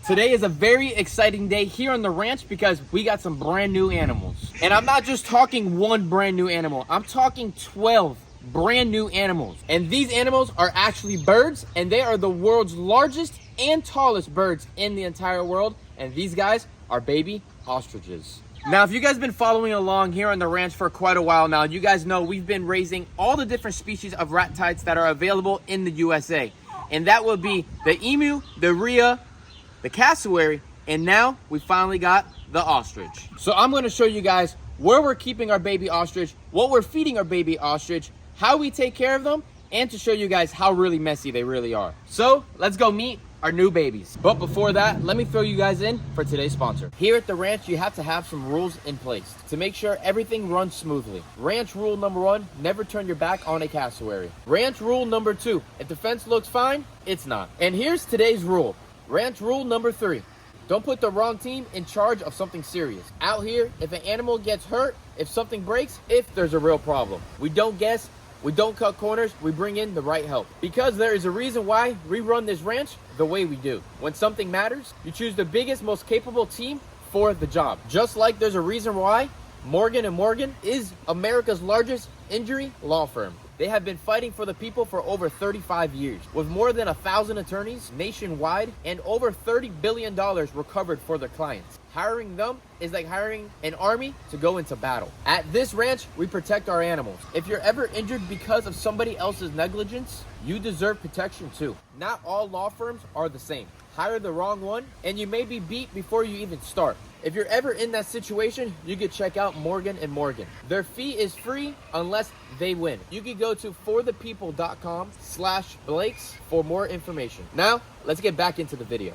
Today is a very exciting day here on the ranch because we got some brand new animals. And I'm not just talking one brand new animal, I'm talking 12 brand new animals. And these animals are actually birds, and they are the world's largest and tallest birds in the entire world. And these guys are baby ostriches. Now, if you guys have been following along here on the ranch for quite a while now, you guys know we've been raising all the different species of rat-tides that are available in the USA. And that will be the emu, the rhea, the cassowary, and now we finally got the ostrich. So I'm going to show you guys where we're keeping our baby ostrich, what we're feeding our baby ostrich, how we take care of them, and to show you guys how really messy they really are. So let's go meet our new babies. But before that, let me throw you guys in for today's sponsor. Here at the ranch, you have to have some rules in place to make sure everything runs smoothly. Ranch rule number 1, never turn your back on a cassowary. Ranch rule number 2, if the fence looks fine, it's not. And here's today's rule. Ranch rule number 3, don't put the wrong team in charge of something serious. Out here, if an animal gets hurt, if something breaks, if there's a real problem, we don't guess, we don't cut corners, we bring in the right help. Because there is a reason why we run this ranch the way we do. When something matters, you choose the biggest, most capable team for the job. Just like there's a reason why Morgan & Morgan is America's largest injury law firm. They have been fighting for the people for over 35 years, with more than 1,000 attorneys nationwide and over $30 billion recovered for their clients. Hiring them is like hiring an army to go into battle. At this ranch, we protect our animals. If you're ever injured because of somebody else's negligence, you deserve protection too. Not all law firms are the same. Hire the wrong one, and you may be beat before you even start. If you're ever in that situation, you could check out Morgan & Morgan. Their fee is free unless they win. You can go to forthepeople.com/Blakes for more information. Now, let's get back into the video.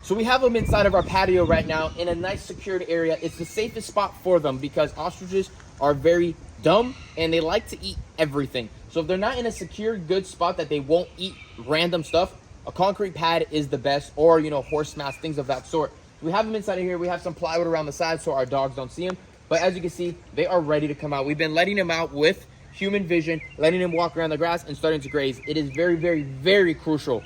So we have them inside of our patio right now in a nice secured area. It's the safest spot for them because ostriches are very dumb and they like to eat everything. So if they're not in a secure, good spot that they won't eat random stuff, a concrete pad is the best, or, you know, horse mats, things of that sort. We have them inside of here. We have some plywood around the side so our dogs don't see them. But as you can see, they are ready to come out. We've been letting them out with human vision, letting them walk around the grass and starting to graze. It is very, very, very crucial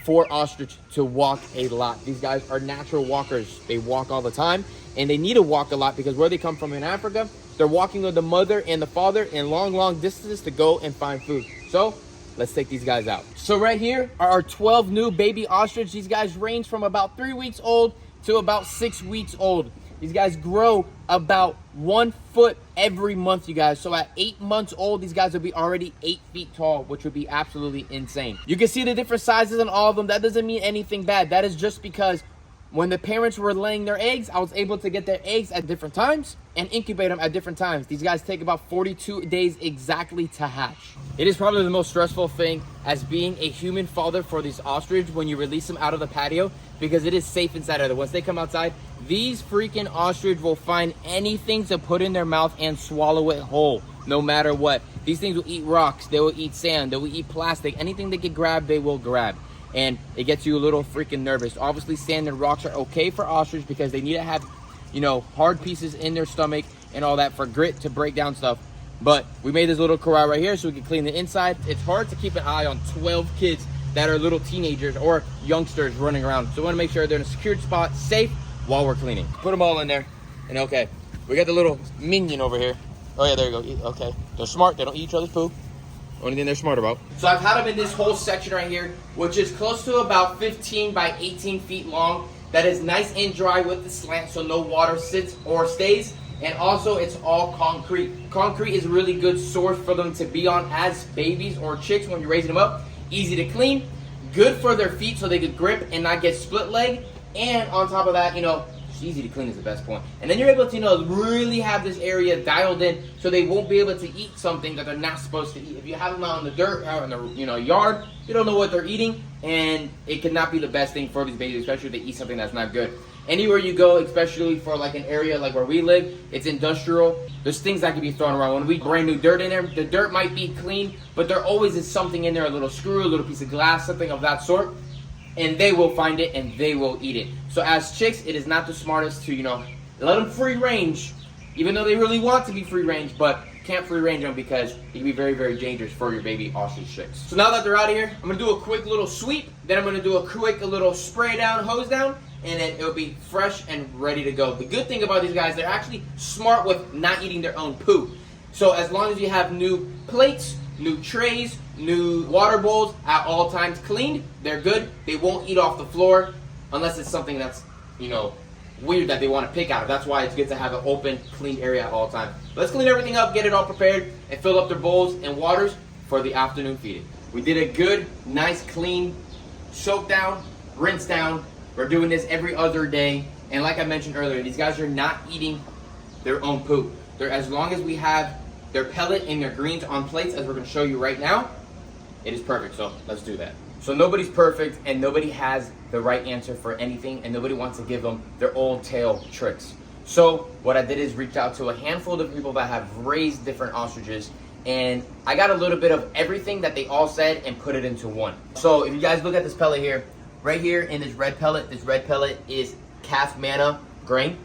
for ostrich to walk a lot. These guys are natural walkers. They walk all the time, and they need to walk a lot because where they come from in Africa, they're walking with the mother and the father in long, long distances to go and find food. So let's take these guys out. So right here are our 12 new baby ostrich. These guys range from about 3 weeks old to about 6 weeks old. These guys grow about 1 foot every month, you guys. So at 8 months old, these guys will be already 8 feet tall, which would be absolutely insane. You can see the different sizes on all of them. That doesn't mean anything bad. That is just because when the parents were laying their eggs, I was able to get their eggs at different times and incubate them at different times. These guys take about 42 days exactly to hatch. It is probably the most stressful thing as being a human father for these ostrich when you release them out of the patio, because it is safe inside of there. Once they come outside, these freaking ostrich will find anything to put in their mouth and swallow it whole, no matter what. These things will eat rocks, they will eat sand, they will eat plastic, anything they can grab, they will grab. And it gets you a little freaking nervous. Obviously, sand and rocks are okay for ostrich because they need to have, you know, hard pieces in their stomach and all that for grit to break down stuff. But we made this little corral right here so we can clean the inside. It's hard to keep an eye on 12 kids that are little teenagers or youngsters running around. So we want to make sure they're in a secured spot, safe, while we're cleaning. Put them all in there. And okay, we got the little minion over here. Oh yeah, there you go. Okay, they're smart. They don't eat each other's poo. Only thing they're smart about. So I've had them in this whole section right here, which is close to about 15 by 18 feet long. That is nice and dry with the slant so no water sits or stays. And also it's all concrete. Concrete is a really good source for them to be on as babies or chicks when you're raising them up. Easy to clean, good for their feet so they could grip and not get split leg. And on top of that, you know, easy to clean is the best point. And then you're able to, you know, really have this area dialed in so they won't be able to eat something that they're not supposed to eat. If you have them out in the dirt, out in the, you know, yard, you don't know what they're eating, and it cannot be the best thing for these babies, especially if they eat something that's not good. Anywhere you go, especially for like an area like where we live, it's industrial. There's things that can be thrown around. When we brand new dirt in there, the dirt might be clean, but there always is something in there, a little screw, a little piece of glass, something of that sort. And they will find it and they will eat it. So as chicks, it is not the smartest to, you know, let them free range, even though they really want to be free range, but can't free range them because it can be very, very dangerous for your baby ostrich chicks. So now that they're out of here, I'm gonna do a quick little sweep, then I'm gonna do a quick little spray down, hose down, and then it'll be fresh and ready to go. The good thing about these guys, they're actually smart with not eating their own poo. So as long as you have new plates, new trays, new water bowls at all times cleaned, they're good. They won't eat off the floor unless it's something that's, you know, weird that they want to pick out of. That's why it's good to have an open, clean area at all times. Let's clean everything up, get it all prepared, and fill up their bowls and waters for the afternoon feeding. We did a good, nice, clean soak down, rinse down. We're doing this every other day. And like I mentioned earlier, these guys are not eating their own poop. As long as we have their pellet and their greens on plates, as we're going to show you right now, it is perfect. So let's do that. So nobody's perfect and nobody has the right answer for anything, and nobody wants to give them their old tail tricks. So what I did is reach out to a handful of people that have raised different ostriches, and I got a little bit of everything that they all said and put it into one. So if you guys look at this pellet here, right here in this red pellet is calf manna grain.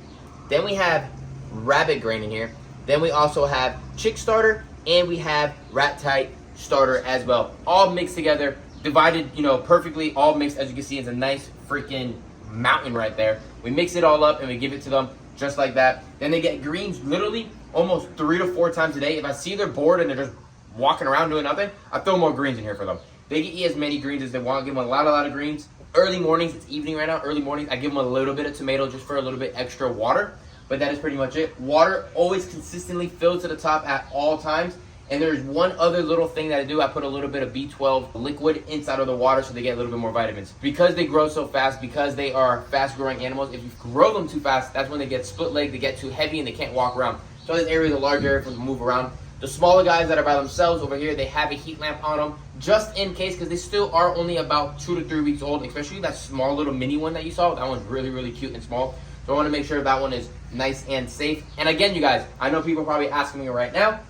Then we have rabbit grain in here. Then we also have chick starter, and we have rat tight starter as well. All mixed together, divided, you know, perfectly, all mixed. As you can see, it's a nice freaking mountain right there. We mix it all up and we give it to them just like that. Then they get greens literally almost 3 to 4 times a day. If I see they're bored and they're just walking around doing nothing, I throw more greens in here for them. They can eat as many greens as they want. Give them a lot of greens. Early mornings, it's evening right now, early mornings, I give them a little bit of tomato just for a little bit extra water. But that is pretty much it. Water always consistently filled to the top at all times. And there's one other little thing that I do. I put a little bit of B12 liquid inside of the water so they get a little bit more vitamins. Because they grow so fast, because they are fast growing animals, if you grow them too fast, that's when they get split leg, they get too heavy and they can't walk around. So this area is a large area for them to move around. The smaller guys that are by themselves over here, they have a heat lamp on them just in case, because they still are only about 2 to 3 weeks old, especially that small little mini one that you saw. That one's really, really cute and small. So I want to make sure that one is nice and safe. And again, you guys, I know people are probably asking me right now,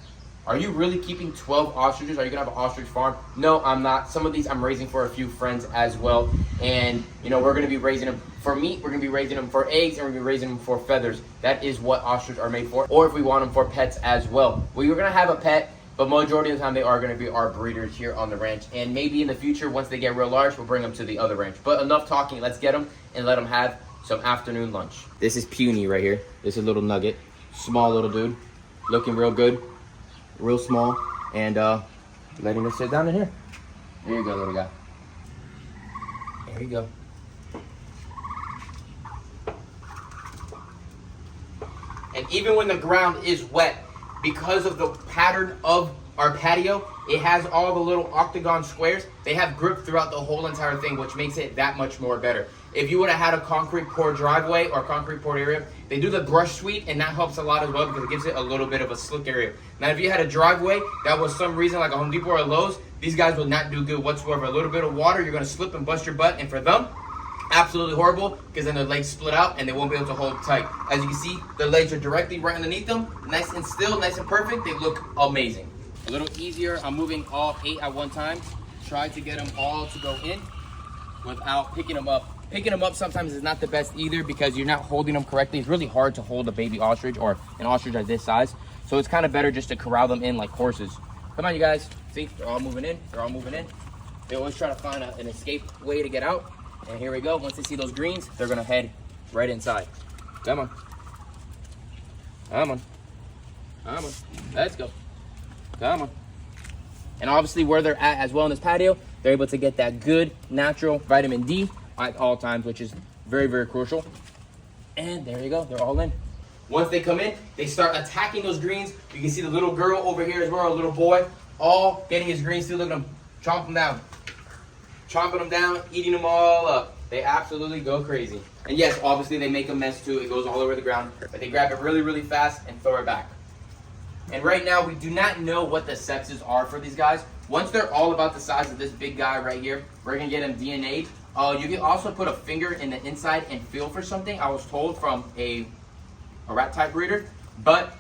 are you really keeping 12 ostriches? Are you going to have an ostrich farm? No, I'm not. Some of these I'm raising for a few friends as well. And, you know, we're going to be raising them for meat. We're going to be raising them for eggs. And we're going to be raising them for feathers. That is what ostriches are made for. Or if we want them for pets as well. We're going to have a pet, but majority of the time they are going to be our breeders here on the ranch. And maybe in the future, once they get real large, we'll bring them to the other ranch. But enough talking. Let's get them and let them have some afternoon lunch. This is Puny right here. This is little Nugget. Small little dude. Looking real good. Real small, and letting her sit down in here. There you go, little guy. There you go. And even when the ground is wet, because of the pattern of our patio, it has all the little octagon squares. They have grip throughout the whole entire thing, which makes it that much more better. If you would have had a concrete poured driveway or concrete poured area, they do the brush sweep, and that helps a lot as well because it gives it a little bit of a slick area. Now, if you had a driveway that was some reason like a Home Depot or a Lowe's, these guys will not do good whatsoever. A little bit of water, you're going to slip and bust your butt, and for them, absolutely horrible because then their legs split out and they won't be able to hold tight. As you can see, their legs are directly right underneath them, nice and still, nice and perfect. They look amazing. A little easier, I'm moving all 8 at one time. Try to get them all to go in without picking them up. Picking them up sometimes is not the best either because you're not holding them correctly. It's really hard to hold a baby ostrich or an ostrich at this size. So it's kind of better just to corral them in like horses. Come on, you guys. See, they're all moving in. They're all moving in. They always try to find an escape way to get out. And here we go. Once they see those greens, they're going to head right inside. Come on. Come on. Come on. Let's go. Come on. And obviously where they're at as well in this patio, they're able to get that good natural vitamin D at all times, which is very, very crucial. And there you go. They're all in. Once they come in, they start attacking those greens. You can see the little girl over here as well, a little boy, all getting his greens too. Look at them. Chomp them down. Chomping them down, eating them all up. They absolutely go crazy. And yes, obviously they make a mess too. It goes all over the ground. But they grab it really, really fast and throw it back. And right now, we do not know what the sexes are for these guys. Once they're all about the size of this big guy right here, we're going to get them DNA'd. You can also put a finger in the inside and feel for something. I was told from a rat type breeder, but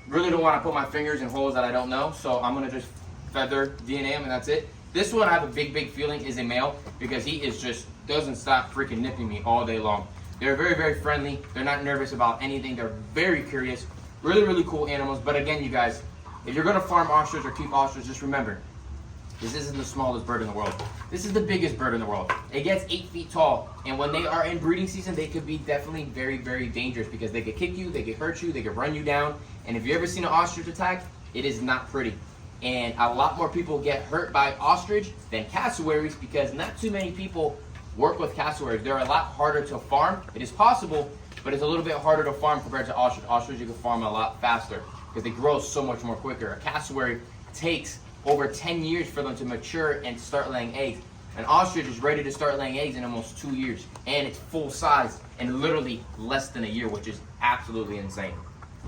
really don't want to put my fingers in holes that I don't know. So I'm going to just feather DNA them and that's it. This one I have a big, big feeling is a male because he is just doesn't stop freaking nipping me all day long. They're very, very friendly. They're not nervous about anything. They're very curious. Really, really cool animals. But again, you guys, if you're gonna farm ostrich or keep ostrich, just remember, this isn't the smallest bird in the world. This is the biggest bird in the world. It gets 8 feet tall, and when they are in breeding season, they could be definitely very, very dangerous because they could kick you, they could hurt you, they could run you down. And if you've ever seen an ostrich attack, it is not pretty. And a lot more people get hurt by ostrich than cassowaries because not too many people work with cassowaries. They're a lot harder to farm. It is possible, but it's a little bit harder to farm compared to ostrich. Ostrich you can farm a lot faster because they grow so much more quicker. A cassowary takes over 10 years for them to mature and start laying eggs. An ostrich is ready to start laying eggs in almost 2 years, and it's full size in literally less than a year, which is absolutely insane.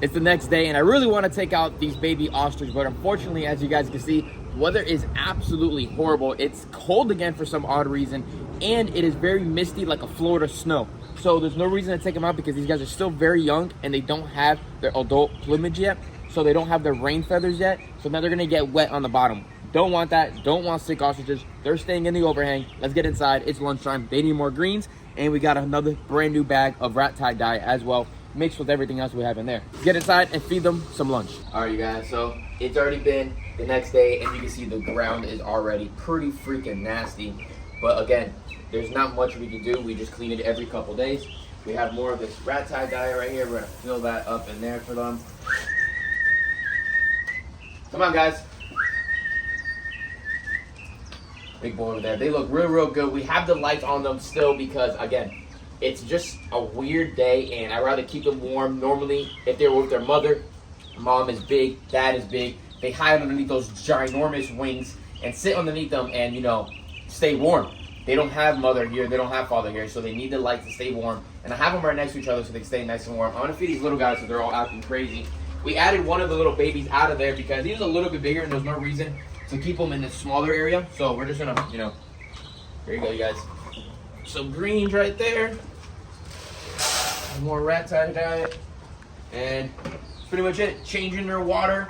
It's the next day, and I really want to take out these baby ostrich, but unfortunately, as you guys can see, weather is absolutely horrible. It's cold again for some odd reason, and it is very misty like a Florida snow. So there's no reason to take them out because these guys are still very young and they don't have their adult plumage yet. So they don't have their rain feathers yet. So now they're gonna get wet on the bottom. Don't want that, don't want sick ostriches. They're staying in the overhang. Let's get inside, it's lunchtime. They need more greens, and we got another brand new bag of rat tie dye as well, mixed with everything else we have in there. Let's get inside and feed them some lunch. All right, you guys, so it's already been the next day, and you can see the ground is already pretty freaking nasty. But again, there's not much we can do. We just clean it every couple days. We have more of this rat tie dye right here. We're gonna fill that up in there for them. Come on, guys. Big boy over there. They look real, real good. We have the lights on them still because, again, it's just a weird day, and I'd rather keep them warm. Normally, if they were with their mother, mom is big, dad is big, they hide underneath those ginormous wings and sit underneath them and, you know, stay warm. They don't have mother here, they don't have father here, so they need the light to stay warm. And I have them right next to each other so they stay nice and warm. I'm gonna feed these little guys so they're all acting crazy. We added one of the little babies out of there because he was a little bit bigger and there's no reason to keep him in this smaller area. So we're just gonna, you know, here you go, you guys. Some greens right there. More rat tie diet. And that's pretty much it. Changing their water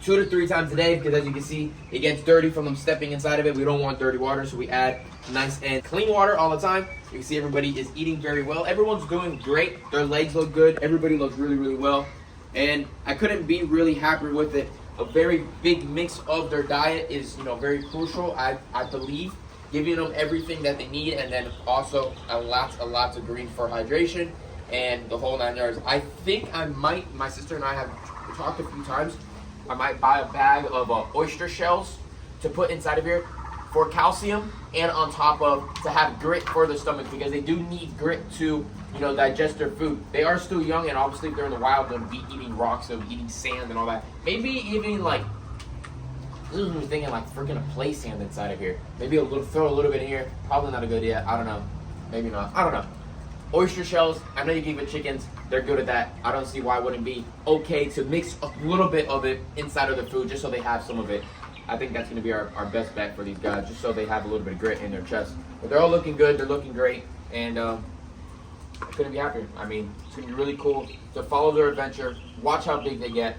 2 to 3 times a day because, as you can see, it gets dirty from them stepping inside of it. We don't want dirty water, so we add nice and clean water all the time. You can see everybody is eating very well. Everyone's doing great. Their legs look good. Everybody looks really, really well. And I couldn't be really happier with it. A very big mix of their diet is, you know, very crucial, I believe. Giving them everything that they need, and then also a lot of green for hydration and the whole 9 yards. I think I might, my sister and I have talked a few times, I might buy a bag of oyster shells to put inside of here for calcium, and on top of to have grit for the stomach because they do need grit to, you know, digest their food. They are still young, and obviously if they're in the wild, they'll be eating rocks, they'll be eating sand and all that. Maybe even like, this is me thinking like freaking a play sand inside of here. Maybe throw a little bit in here. Probably not a good idea. I don't know. Maybe not. I don't know. Oyster shells, I know you give it chickens, they're good at that. I don't see why it wouldn't be okay to mix a little bit of it inside of the food just so they have some of it. I think that's going to be our best bet for these guys, just so they have a little bit of grit in their chest. But they're all looking good, they're looking great, and I couldn't be happier. I mean, it's going to be really cool to follow their adventure, watch how big they get.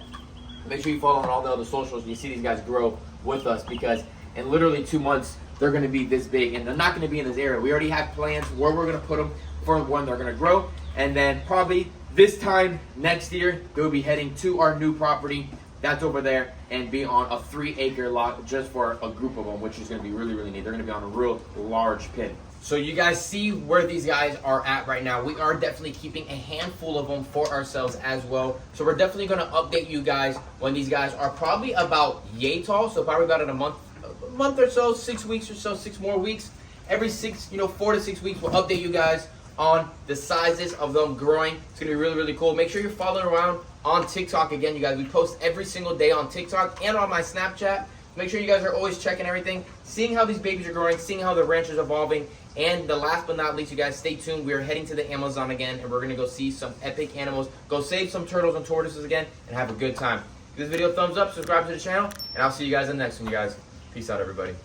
Make sure you follow on all the other socials and you see these guys grow with us because in literally 2 months, they're going to be this big, and they're not going to be in this area. We already have plans where we're going to put them for when they're going to grow, and then probably this time next year, they'll be heading to our new property that's over there and be on a 3-acre lot just for a group of them, which is going to be really, really neat. They're going to be on a real large pin. So you guys see where these guys are at right now. We are definitely keeping a handful of them for ourselves as well. So we're definitely going to update you guys when these guys are probably about yay tall. So probably about in a month or so, 6 weeks or so, 6 more weeks. Every 4 to 6 weeks, we'll update you guys on the sizes of them growing. It's gonna be really, really cool. Make sure you're following around on TikTok again, you guys. We post every single day on TikTok and on my Snapchat. Make sure you guys are always checking everything, seeing how these babies are growing, seeing how the ranch is evolving. And the last but not least, you guys, stay tuned. We are heading to the Amazon again, and we're gonna go see some epic animals, go save some turtles and tortoises again, and have a good time. Give this video a thumbs up, subscribe to the channel, and I'll see you guys in the next one, you guys. Peace out, everybody.